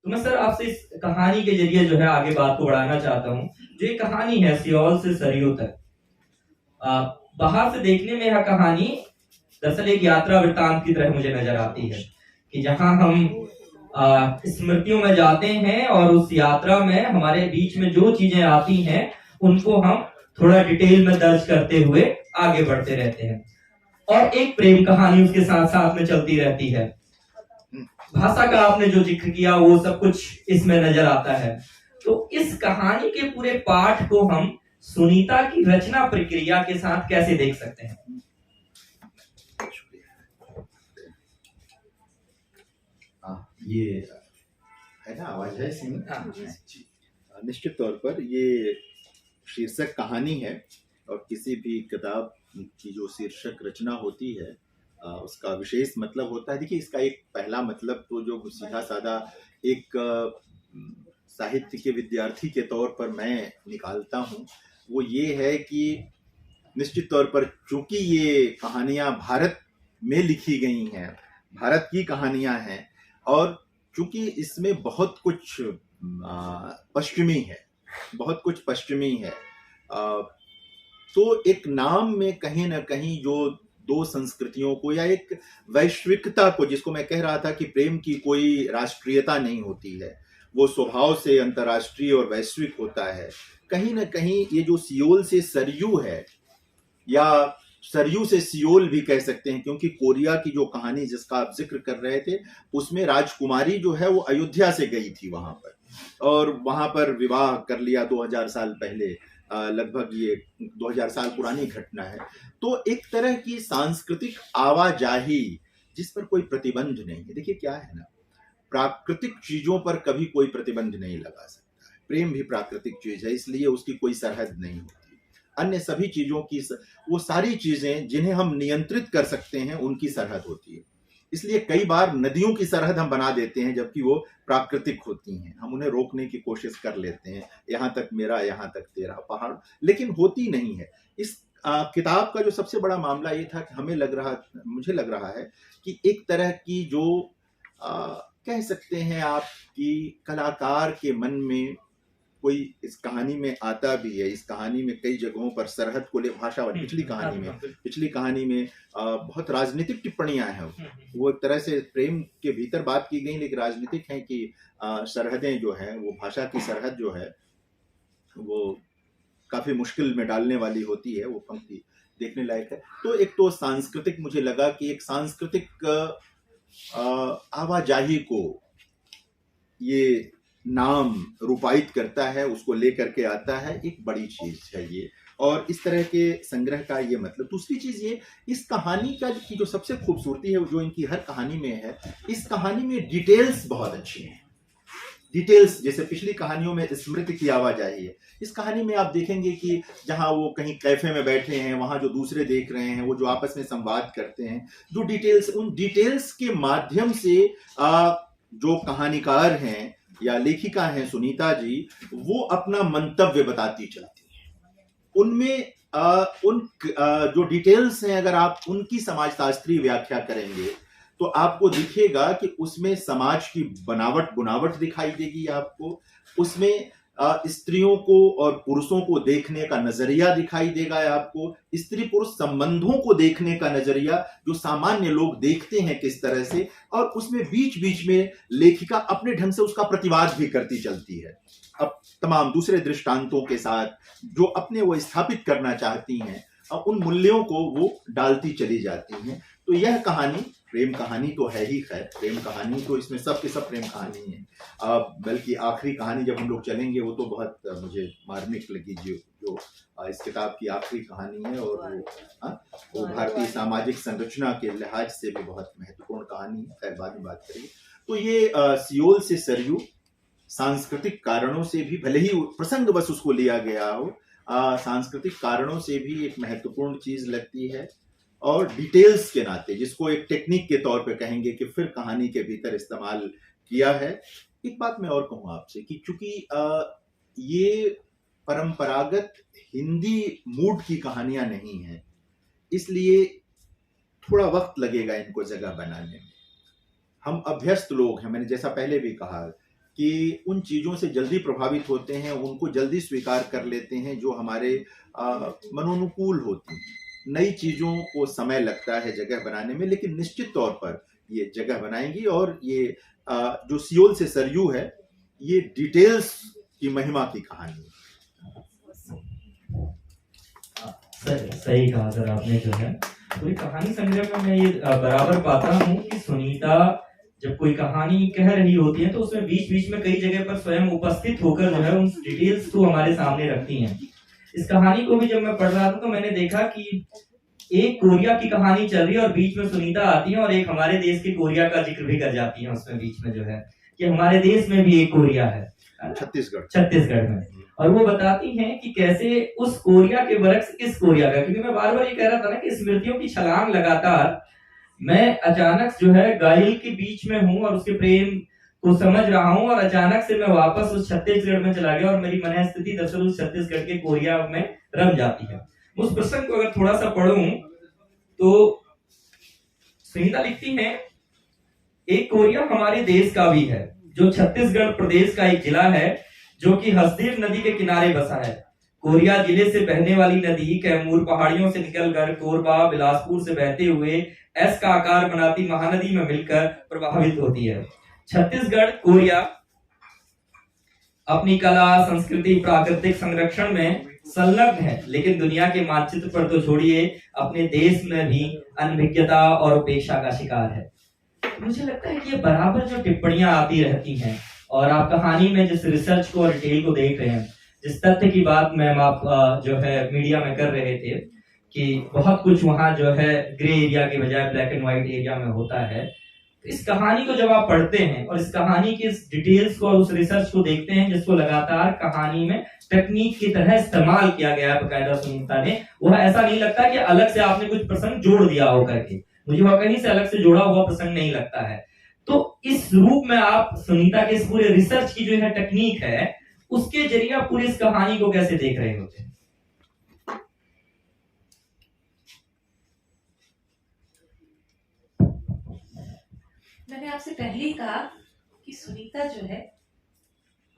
तो मैं सर आपसे इस कहानी के जरिए जो है आगे बात को बढ़ाना चाहता हूँ। जो ये कहानी है सियोल से सरयू तक, बाहर से देखने में यह कहानी दरअसल एक यात्रा वृत्तांत की तरह मुझे नजर आती है कि जहां हम स्मृतियों में जाते हैं और उस यात्रा में हमारे बीच में जो चीजें आती हैं उनको हम थोड़ा डिटेल में दर्ज करते हुए आगे बढ़ते रहते हैं, और एक प्रेम कहानी उसके साथ साथ में चलती रहती है। भाषा का आपने जो जिक्र किया वो सब कुछ इसमें नजर आता है। तो इस कहानी के पूरे पाठ को हम सुनीता की रचना प्रक्रिया के साथ कैसे देख सकते हैं? ये है ना, आवाज है इसमें? निश्चित तौर पर ये शीर्षक कहानी है, और किसी भी किताब की जो शीर्षक रचना होती है उसका विशेष मतलब होता है। देखिए, इसका एक पहला मतलब तो जो सीधा साधा एक साहित्य के विद्यार्थी के तौर पर मैं निकालता हूँ, वो ये है कि निश्चित तौर पर चूंकि ये कहानियाँ भारत में लिखी गई हैं, भारत की कहानियाँ हैं, और चूंकि इसमें बहुत कुछ पश्चिमी है, बहुत कुछ पश्चिमी है, तो एक नाम में कहीं ना कहीं जो दो संस्कृतियों को या एक वैश्विकता को, जिसको मैं कह रहा था कि प्रेम की कोई राष्ट्रीयता नहीं होती है, वो स्वभाव से अंतर्राष्ट्रीय और वैश्विक होता है। कहीं ना कहीं ये जो सियोल से सरयू है, या सरयू से सियोल भी कह सकते हैं, क्योंकि कोरिया की जो कहानी जिसका आप जिक्र कर रहे थे, उसमें राजकुमारी जो है वो अयोध्या से गई थी वहां पर, और वहां पर विवाह कर लिया 2000 साल पहले, लगभग ये 2000 साल पुरानी घटना है। तो एक तरह की सांस्कृतिक आवाजाही जिस पर कोई प्रतिबंध नहीं है। देखिए क्या है ना, प्राकृतिक चीजों पर कभी कोई प्रतिबंध नहीं लगा सकता है। प्रेम भी प्राकृतिक चीज है, इसलिए उसकी कोई सरहद नहीं होती। अन्य सभी चीजों की वो सारी चीजें जिन्हें हम नियंत्रित कर सकते हैं उनकी सरहद होती है। इसलिए कई बार नदियों की सरहद हम बना देते हैं, जबकि वो प्राकृतिक होती हैं। हम उन्हें रोकने की कोशिश कर लेते हैं, यहाँ तक मेरा यहाँ तक तेरा पहाड़, लेकिन होती नहीं है। इस किताब का जो सबसे बड़ा मामला ये था कि मुझे लग रहा है कि एक तरह की जो कह सकते हैं आप कि कलाकार के मन में कोई इस कहानी में आता भी है। इस कहानी में कई जगहों पर सरहद को ले भाषा, पिछली कहानी में बहुत राजनीतिक टिप्पणियां हैं। वो एक तरह से प्रेम के भीतर बात की गई, लेकिन राजनीतिक है कि सरहदें जो है, वो भाषा की सरहद जो है वो काफी मुश्किल में डालने वाली होती है। वो पंक्ति देखने लायक है। तो एक तो सांस्कृतिक, मुझे लगा कि एक सांस्कृतिक आवाजाही को ये नाम रूपायित करता है, उसको लेकर के आता है, एक बड़ी चीज है ये। और इस तरह के संग्रह का ये मतलब। दूसरी चीज ये, इस कहानी का की जो सबसे खूबसूरती है, जो इनकी हर कहानी में है, इस कहानी में डिटेल्स बहुत अच्छी हैं। डिटेल्स, जैसे पिछली कहानियों में स्मृति की आवाजाही है, इस कहानी में आप देखेंगे कि जहां वो कहीं कैफे में बैठे हैं, वहां जो दूसरे देख रहे हैं, वो जो आपस में संवाद करते हैं, जो डिटेल्स, उन डिटेल्स के माध्यम से जो कहानीकार हैं या लेखिका हैं सुनीता जी, वो अपना मंतव्य बताती चलती हैं। उनमें जो डिटेल्स हैं, अगर आप उनकी समाजशास्त्रीय व्याख्या करेंगे तो आपको दिखेगा कि उसमें समाज की बुनावट दिखाई देगी आपको। उसमें स्त्रियों को और पुरुषों को देखने का नजरिया दिखाई देगा आपको। स्त्री पुरुष संबंधों को देखने का नजरिया, जो सामान्य लोग देखते हैं किस तरह से, और उसमें बीच बीच में लेखिका अपने ढंग से उसका प्रतिवाद भी करती चलती है, अब तमाम दूसरे दृष्टांतों के साथ, जो अपने वो स्थापित करना चाहती हैं, और उन मूल्यों को वो डालती चली जाती हैं। तो यह कहानी प्रेम कहानी तो है ही, खैर प्रेम कहानी तो इसमें सब के सब प्रेम कहानी है। बल्कि आखिरी कहानी जब हम लोग चलेंगे वो तो बहुत मुझे मार्मिक लगी, जो इस किताब की आखिरी कहानी है, और वो भारतीय सामाजिक संरचना के लिहाज से भी बहुत महत्वपूर्ण कहानी है। खैर बाद में बात करेंगे। तो ये सियोल से सरयू सांस्कृतिक कारणों से भी, भले ही प्रसंग बस उसको लिया गया हो, सांस्कृतिक कारणों से भी एक महत्वपूर्ण चीज लगती है। और डिटेल्स के नाते, जिसको एक टेक्निक के तौर पे कहेंगे कि फिर कहानी के भीतर इस्तेमाल किया है। एक बात मैं और कहूँ आपसे कि चूंकि ये परंपरागत हिंदी मूड की कहानियां नहीं हैं, इसलिए थोड़ा वक्त लगेगा इनको जगह बनाने में। हम अभ्यस्त लोग हैं, मैंने जैसा पहले भी कहा कि उन चीज़ों से जल्दी प्रभावित होते हैं, उनको जल्दी स्वीकार कर लेते हैं जो हमारे मनोनुकूल होती हैं। नई चीज़ों को समय लगता है जगह बनाने में, लेकिन निश्चित तौर पर ये जगह बनाएंगी। और ये जो सियोल से सरयू है, ये डिटेल्स की महिमा की कहानी है। सही कहा सर आपने जो है। पूरी कहानी संग्रह में मैं ये बराबर पाता हूँ कि सुनीता जब कोई कहानी कह रही होती है तो उसमें बीच बीच में कई जगह पर स्वयं उपस्थित होकर जो है उन डिटेल्स को हमारे सामने रखती हैं। इस कहानी को भी जब मैं पढ़ रहा था तो मैंने देखा कि एक कोरिया की कहानी चल रही है और बीच में सुनीता आती है और एक हमारे देश के कोरिया का जिक्र भी कर जाती है उसमें बीच में जो है कि हमारे देश में भी एक कोरिया है, छत्तीसगढ़ में। और वो बताती हैं कि कैसे उस कोरिया के बरक्स इस कोरिया का, क्योंकि मैं बार बार ये कह रहा था ना कि स्मृतियों की छलांग लगातार मैं अचानक जो है गाइल के बीच में हूँ और उसके प्रेम को समझ रहा हूँ और अचानक से मैं वापस उस छत्तीसगढ़ में चला गया और मेरी मनःस्थिति दरअसल उस छत्तीसगढ़ के कोरिया में रम जाती है। उस प्रसंग को अगर थोड़ा सा पढ़ूं तो संहिता लिखती है, एक कोरिया हमारे देश का भी है जो छत्तीसगढ़ प्रदेश का एक जिला है जो कि हसदेव नदी के किनारे बसा है। कोरिया जिले से बहने वाली नदी कैमूर पहाड़ियों से निकलकर कोरबा बिलासपुर से बहते हुए एस का आकार बनाती महानदी में मिलकर प्रभावित होती है। छत्तीसगढ़ कोरिया अपनी कला संस्कृति प्राकृतिक संरक्षण में संलग्न है, लेकिन दुनिया के मानचित्र पर तो छोड़िए अपने देश में भी अनभिज्ञता और उपेक्षा का शिकार है। मुझे लगता है कि ये बराबर जो टिप्पणियां आती रहती हैं और आप कहानी में जिस रिसर्च को और डिटेल को देख रहे हैं, जिस तथ्य की बात मैम आप जो है मीडिया में कर रहे थे कि बहुत कुछ वहां जो है ग्रे एरिया के बजाय ब्लैक एंड व्हाइट एरिया में होता है, तो इस कहानी को जब आप पढ़ते हैं और इस कहानी की डिटेल्स को और उस रिसर्च को देखते हैं जिसको लगातार कहानी में टेक्निक की तरह इस्तेमाल किया गया है बकायदा सुनीता ने, वह ऐसा नहीं लगता कि अलग से आपने कुछ प्रसंग जोड़ दिया हो करके, मुझे वह कहीं से अलग से जोड़ा हुआ प्रसंग नहीं लगता है। तो इस रूप में आप सुनीता के इस पूरे रिसर्च की जो है टेक्निक है उसके जरिए आप पूरी इस कहानी को कैसे देख रहे होते हैं? मैंने आपसे पहले ही कहा कि सुनीता जो है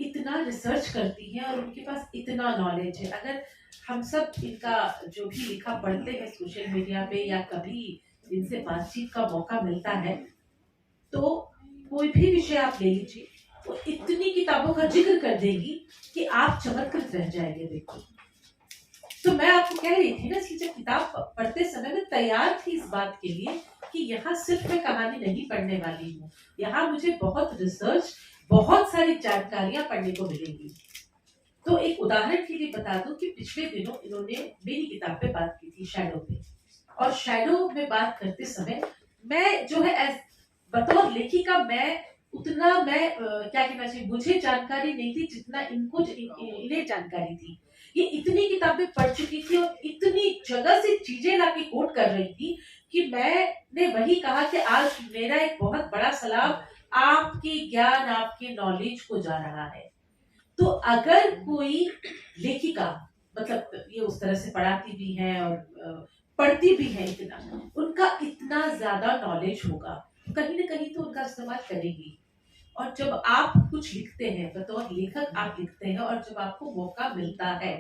इतना रिसर्च करती है और उनके पास इतना नॉलेज है। अगर हम सब इनका जो भी लिखा पढ़ते हैं सोशल मीडिया पे या कभी इनसे बातचीत का मौका मिलता है तो कोई भी विषय आप ले लीजिए, वो इतनी किताबों का जिक्र कर देगी कि आप चमत्कृत रह जाएंगे। बिल्कुल। तो मैं आपको कह रही थी ना कि जब किताब पढ़ते समय मैं तैयार थी इस बात के लिए कि यहाँ सिर्फ मैं कहानी नहीं पढ़ने वाली हूँ, यहाँ मुझे बहुत रिसर्च, बहुत सारी जानकारियां पढ़ने को मिलेंगी। तो एक उदाहरण के लिए बता दूं कि पिछले दिनों इन्होंने मेरी किताब पे बात की थी शैडो पे, और शैडो में बात करते समय मैं जो है बतौर लेखिका मैं उतना क्या कहना चाहिए, मुझे जानकारी नहीं थी जितना इन्हें जानकारी थी। ये इतनी किताबें पढ़ चुकी थी और इतनी जगह से चीजें लाके कोट कर रही थी कि मैंने वही कहा कि आज मेरा एक बहुत बड़ा सलाम आपके ज्ञान, आपके नॉलेज को जा रहा है। तो अगर कोई लेखिका, मतलब ये उस तरह से पढ़ाती भी है और पढ़ती भी है, उनका इतना ज्यादा नॉलेज होगा, कहीं ना कहीं तो उनका इस्तेमाल करेगी। और जब आप कुछ लिखते हैं, बतौर लेखक आप लिखते हैं और जब आपको मौका मिलता है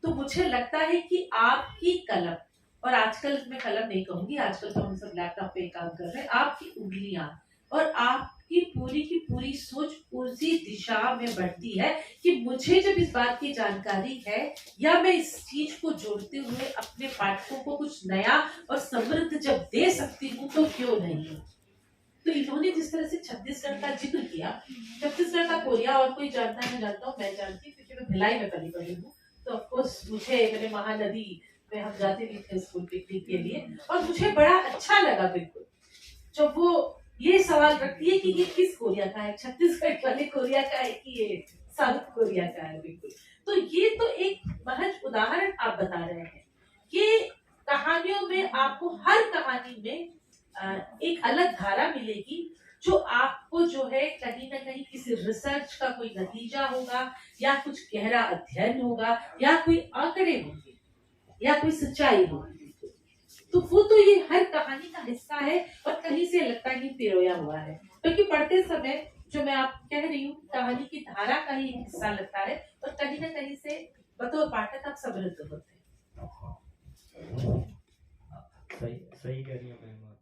तो मुझे लगता है कि आपकी कलम, और आजकल मैं कलम नहीं कहूंगी, आजकल तो हम सब लैपटॉप पे काम कर रहे हैं, आपकी उंगलियां और आपकी पूरी की पूरी सोच उसी दिशा में बढ़ती है कि मुझे जब इस बात की जानकारी है या मैं इस चीज को जोड़ते हुए अपने पाठकों को कुछ नया और समृद्ध जब दे सकती हूँ तो क्यों नहीं। तो इन्होंने जिस तरह से छत्तीसगढ़ का जिक्र किया, छत्तीसगढ़ का कोरिया और कोई जानता नहीं जानता हूँ, मैं जानती क्योंकि मैं भिलाई में पली बड़ी हूँ। तो ऑफकोर्स मुझे मैंने महानदी में हम जाते भी थे स्कूल पिकनिक के लिए, और मुझे बड़ा अच्छा लगा बिल्कुल जब वो ये सवाल रखती है कि ये किस कोरिया का है, छत्तीसगढ़ वाले कोरिया का है कि ये साउथ कोरिया का है। बिल्कुल। तो ये तो एक महज उदाहरण आप बता रहे हैं कि कहानियों में आपको हर कहानी में एक अलग धारा मिलेगी जो आपको जो है कहीं ना कहीं किसी रिसर्च का कोई नतीजा होगा या कुछ गहरा अध्ययन होगा या कोई आंकड़े होंगे या कोई सच्चाई होगी। तो वो तो ये हर कहानी का हिस्सा है और कहीं से लगता है पिरोया हुआ है, क्योंकि पढ़ते समय जो मैं आप कह रही हूँ कहानी की धारा का ही एक हिस्सा लगता है और कहीं ना कहीं से बतौर पाठक आप समृद्ध होते हैं। सही सही कह रही हैं मैम।